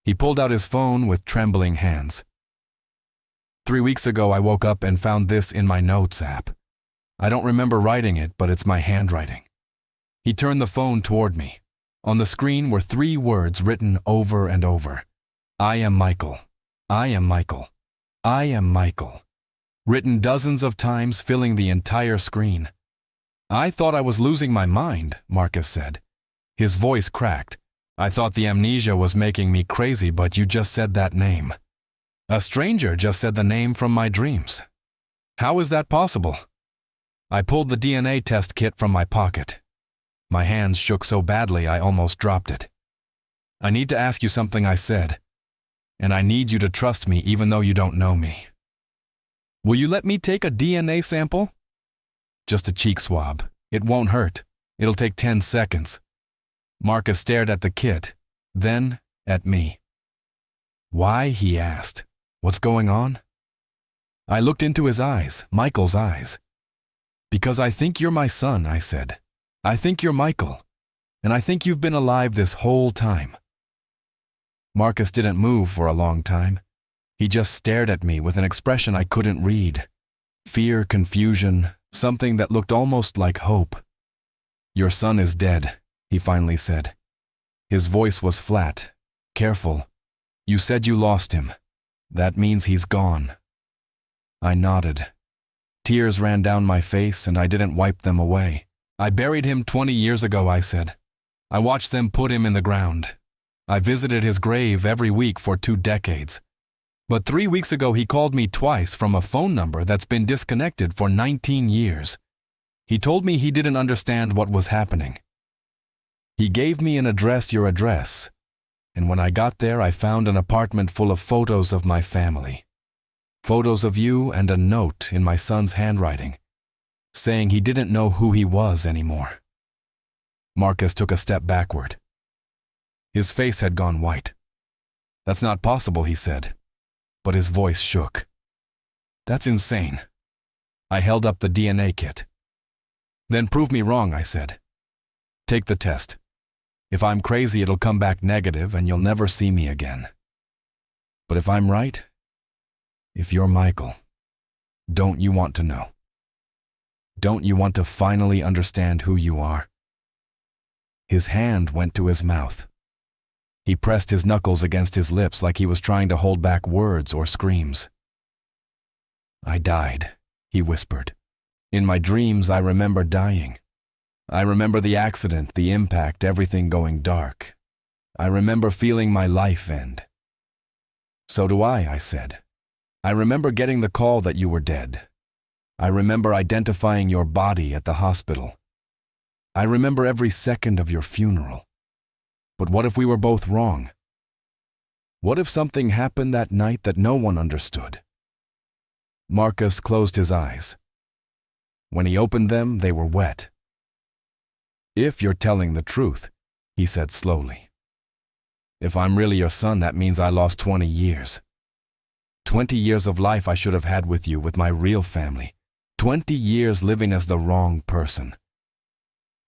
He pulled out his phone with trembling hands. 3 weeks ago, I woke up and found this in my notes app. I don't remember writing it, but it's my handwriting. He turned the phone toward me. On the screen were 3 words written over and over. I am Michael. I am Michael. I am Michael. Written dozens of times, filling the entire screen. I thought I was losing my mind, Marcus said. His voice cracked. I thought the amnesia was making me crazy, but you just said that name. A stranger just said the name from my dreams. How is that possible? I pulled the DNA test kit from my pocket. My hands shook so badly I almost dropped it. I need to ask you something, I said. And I need you to trust me even though you don't know me. Will you let me take a DNA sample? Just a cheek swab. It won't hurt. It'll take 10 seconds. Marcus stared at the kit, then at me. Why? He asked. What's going on? I looked into his eyes, Michael's eyes. Because I think you're my son, I said. I think you're Michael, and I think you've been alive this whole time. Marcus didn't move for a long time. He just stared at me with an expression I couldn't read. Fear, confusion, something that looked almost like hope. Your son is dead, he finally said. His voice was flat, careful. You said you lost him. That means he's gone. I nodded. Tears ran down my face and I didn't wipe them away. I buried him 20 years ago, I said. I watched them put him in the ground. I visited his grave every week for 2 decades. But 3 weeks ago he called me twice from a phone number that's been disconnected for 19 years. He told me he didn't understand what was happening. He gave me an address, your address, and when I got there I found an apartment full of photos of my family. Photos of you and a note in my son's handwriting, saying he didn't know who he was anymore. Marcus took a step backward. His face had gone white. That's not possible, he said, but his voice shook. That's insane. I held up the DNA kit. Then prove me wrong, I said. Take the test. If I'm crazy, it'll come back negative and you'll never see me again. But if I'm right, if you're Michael, don't you want to know? Don't you want to finally understand who you are? His hand went to his mouth. He pressed his knuckles against his lips like he was trying to hold back words or screams. I died, he whispered. In my dreams, I remember dying. I remember the accident, the impact, everything going dark. I remember feeling my life end. So do I said. I remember getting the call that you were dead. I remember identifying your body at the hospital. I remember every second of your funeral. But what if we were both wrong? What if something happened that night that no one understood? Marcus closed his eyes. When he opened them, they were wet. If you're telling the truth, he said slowly. If I'm really your son, that means I lost 20 years. 20 years of life I should have had with you, with my real family. 20 years living as the wrong person.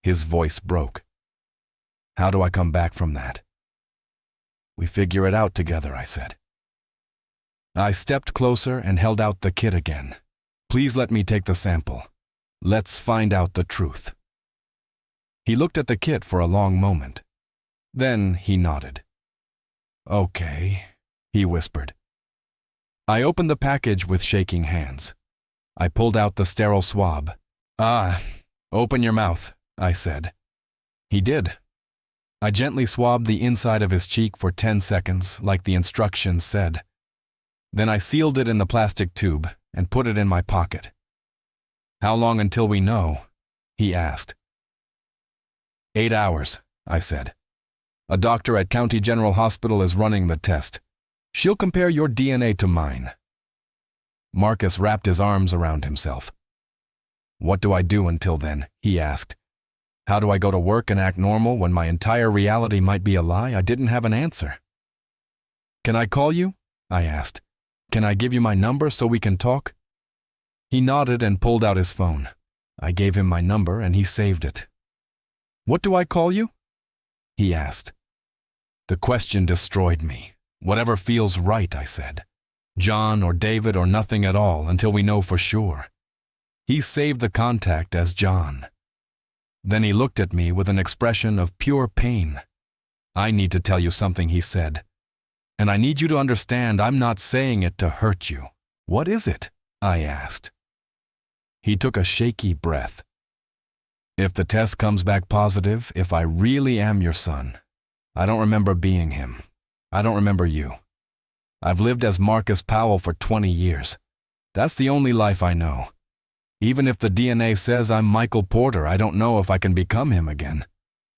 His voice broke. How do I come back from that? We figure it out together, I said. I stepped closer and held out the kit again. Please let me take the sample. Let's find out the truth. He looked at the kit for a long moment. Then he nodded. Okay, he whispered. I opened the package with shaking hands. I pulled out the sterile swab. Open your mouth, I said. He did. I gently swabbed the inside of his cheek for 10 seconds, like the instructions said. Then I sealed it in the plastic tube and put it in my pocket. How long until we know? He asked. 8 hours, I said. A doctor at County General Hospital is running the test. She'll compare your DNA to mine. Marcus wrapped his arms around himself. What do I do until then? He asked. How do I go to work and act normal when my entire reality might be a lie? I didn't have an answer. Can I call you? I asked. Can I give you my number so we can talk? He nodded and pulled out his phone. I gave him my number and he saved it. What do I call you? He asked. The question destroyed me. Whatever feels right, I said. John or David or nothing at all until we know for sure. He saved the contact as John. Then he looked at me with an expression of pure pain. I need to tell you something, he said. And I need you to understand I'm not saying it to hurt you. What is it? I asked. He took a shaky breath. If the test comes back positive, if I really am your son, I don't remember being him. I don't remember you. I've lived as Marcus Powell for 20 years. That's the only life I know. Even if the DNA says I'm Michael Porter, I don't know if I can become him again.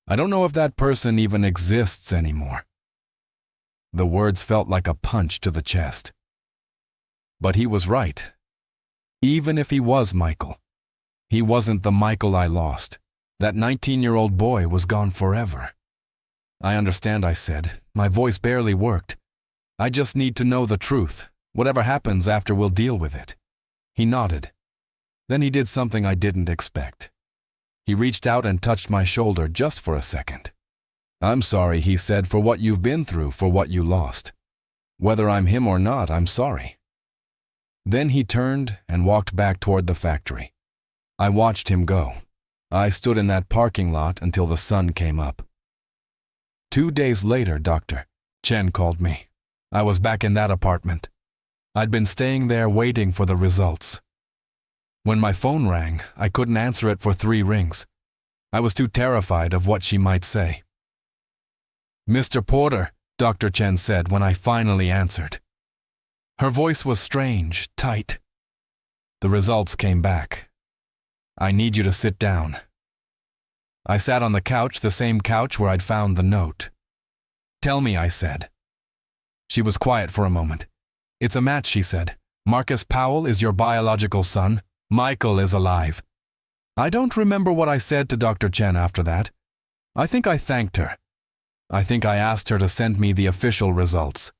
I don't know if that person even exists anymore. The words felt like a punch to the chest. But he was right. Even if he was Michael, he wasn't the Michael I lost. That 19-year-old boy was gone forever. I understand, I said. My voice barely worked. I just need to know the truth. Whatever happens after, we'll deal with it. He nodded. Then he did something I didn't expect. He reached out and touched my shoulder just for a second. I'm sorry, he said, for what you've been through, for what you lost. Whether I'm him or not, I'm sorry. Then he turned and walked back toward the factory. I watched him go. I stood in that parking lot until the sun came up. 2 days later, Dr. Chen called me. I was back in that apartment. I'd been staying there waiting for the results. When my phone rang, I couldn't answer it for 3 rings. I was too terrified of what she might say. "Mr. Porter," Dr. Chen said when I finally answered. Her voice was strange, tight. "The results came back. I need you to sit down." I sat on the couch, the same couch where I'd found the note. "Tell me," I said. She was quiet for a moment. "It's a match," she said. "Marcus Powell is your biological son. Michael is alive." I don't remember what I said to Dr. Chen after that. I think I thanked her. I think I asked her to send me the official results.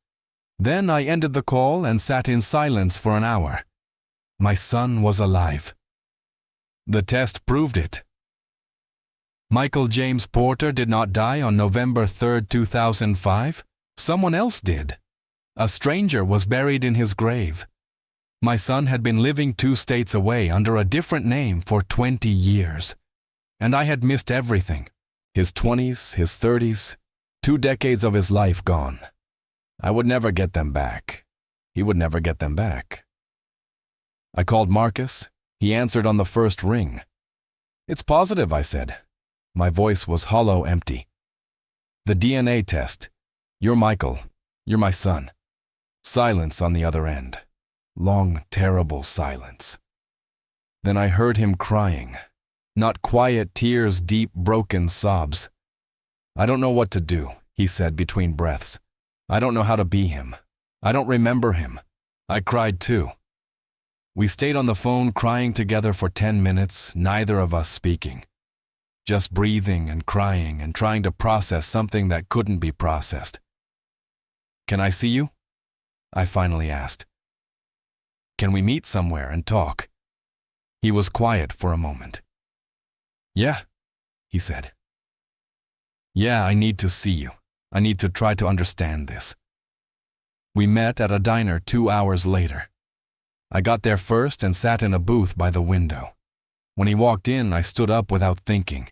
Then I ended the call and sat in silence for an hour. My son was alive. The test proved it. Michael James Porter did not die on November 3, 2005. Someone else did. A stranger was buried in his grave. My son had been living 2 states away under a different name for 20 years. And I had missed everything. His 20s, his 30s, 2 decades of his life gone. I would never get them back. He would never get them back. I called Marcus. He answered on the first ring. "It's positive," I said. My voice was hollow, empty. "The DNA test. You're Michael. You're my son." Silence on the other end. Long, terrible silence. Then I heard him crying. Not quiet tears, deep, broken sobs. "I don't know what to do," he said between breaths. "I don't know how to be him. I don't remember him." I cried too. We stayed on the phone crying together for 10 minutes, neither of us speaking. Just breathing and crying and trying to process something that couldn't be processed. "Can I see you?" I finally asked. "Can we meet somewhere and talk?" He was quiet for a moment. "Yeah," he said. "Yeah, I need to see you. I need to try to understand this." We met at a diner 2 hours later. I got there first and sat in a booth by the window. When he walked in, I stood up without thinking.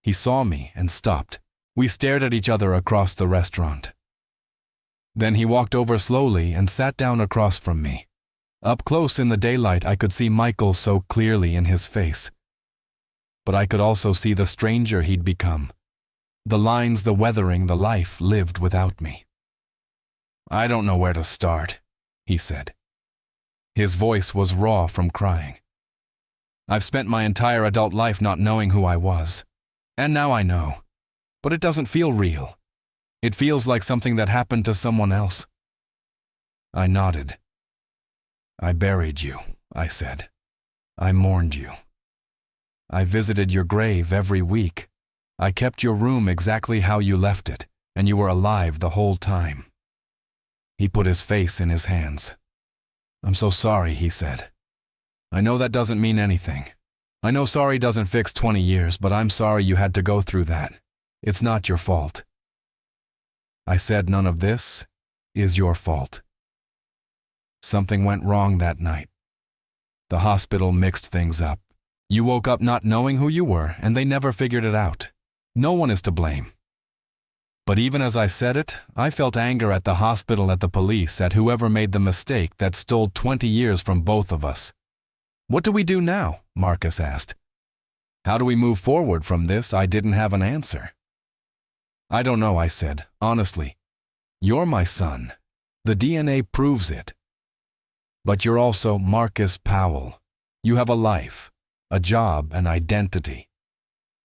He saw me and stopped. We stared at each other across the restaurant. Then he walked over slowly and sat down across from me. Up close in the daylight, I could see Michael so clearly in his face. But I could also see the stranger he'd become. The lines, the weathering, the life lived without me. "I don't know where to start," he said. His voice was raw from crying. "I've spent my entire adult life not knowing who I was. And now I know. But it doesn't feel real. It feels like something that happened to someone else." I nodded. "I buried you," I said. "I mourned you. I visited your grave every week. I kept your room exactly how you left it, and you were alive the whole time." He put his face in his hands. "I'm so sorry," he said. "I know that doesn't mean anything. I know sorry doesn't fix 20 years, but I'm sorry you had to go through that. It's not your fault." I said, "None of this is your fault." Something went wrong that night. The hospital mixed things up. You woke up not knowing who you were, and they never figured it out. No one is to blame. But even as I said it, I felt anger at the hospital, at the police, at whoever made the mistake that stole 20 years from both of us. "What do we do now?" Marcus asked. "How do we move forward from this?" I didn't have an answer. "I don't know," I said, honestly. "You're my son. The DNA proves it. But you're also Marcus Powell. You have a life, a job, an identity.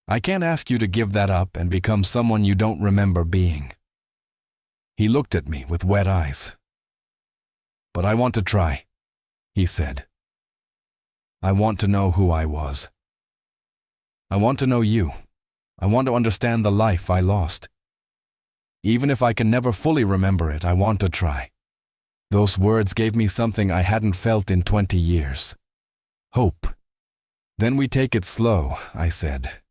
I can't ask you to give that up and become someone you don't remember being." He looked at me with wet eyes. "But I want to try," he said. "I want to know who I was. I want to know you. I want to understand the life I lost. Even if I can never fully remember it, I want to try." Those words gave me something I hadn't felt in 20 years. Hope. "Then we take it slow," I said.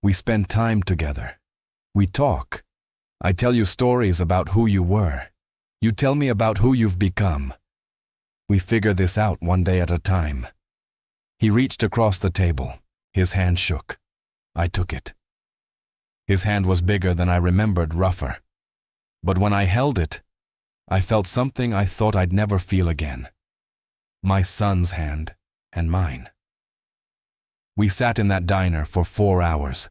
"We spend time together. We talk. I tell you stories about who you were. You tell me about who you've become. We figure this out one day at a time." He reached across the table. His hand shook. I took it. His hand was bigger than I remembered, rougher. But when I held it, I felt something I thought I'd never feel again. my son's hand and mine. We sat in that diner for 4 hours.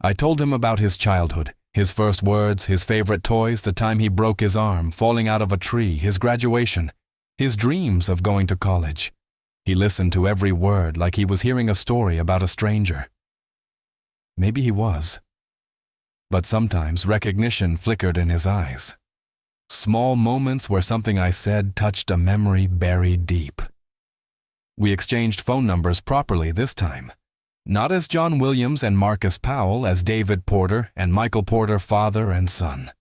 I told him about his childhood, his first words, his favorite toys, the time he broke his arm falling out of a tree, his graduation, his dreams of going to college. He listened to every word like he was hearing a story about a stranger. Maybe he was. But sometimes recognition flickered in his eyes. Small moments where something I said touched a memory buried deep. We exchanged phone numbers properly this time. Not as John Williams and Marcus Powell, as David Porter and Michael Porter, father and son.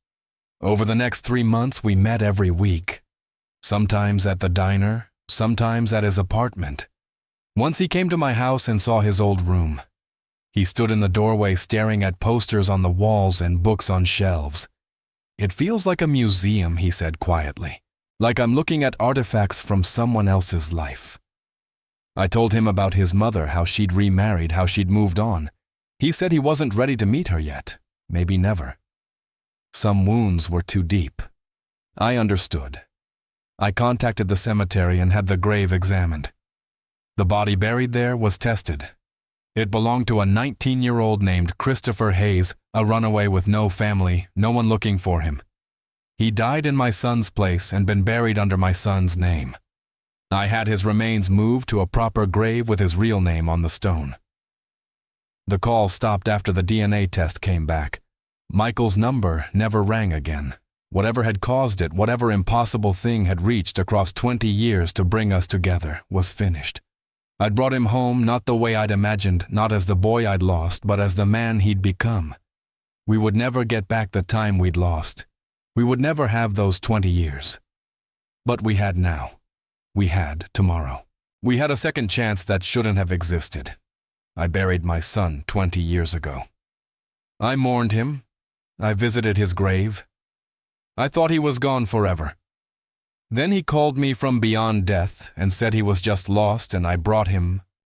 Over the next 3 months, we met every week. Sometimes at the diner, sometimes at his apartment. Once he came to my house and saw his old room. He stood in the doorway staring at posters on the walls and books on shelves. "It feels like a museum," he said quietly. "Like I'm looking at artifacts from someone else's life." I told him about his mother, how she'd remarried, how she'd moved on. He said he wasn't ready to meet her yet, maybe never. Some wounds were too deep. I understood. I contacted the cemetery and had the grave examined. The body buried there was tested. It belonged to a 19-year-old named Christopher Hayes, a runaway with no family, no one looking for him. He died in my son's place and been buried under my son's name. I had his remains moved to a proper grave with his real name on the stone. The call stopped after the DNA test came back. Michael's number never rang again. Whatever had caused it, whatever impossible thing had reached across 20 years to bring us together, was finished. I'd brought him home not the way I'd imagined, not as the boy I'd lost, but as the man he'd become. We would never get back the time we'd lost. We would never have those 20 years. But we had now. We had tomorrow. We had a second chance that shouldn't have existed. I buried my son 20 years ago. I mourned him. I visited his grave. I thought he was gone forever. Then he called me from beyond death and said he was just lost, and I brought him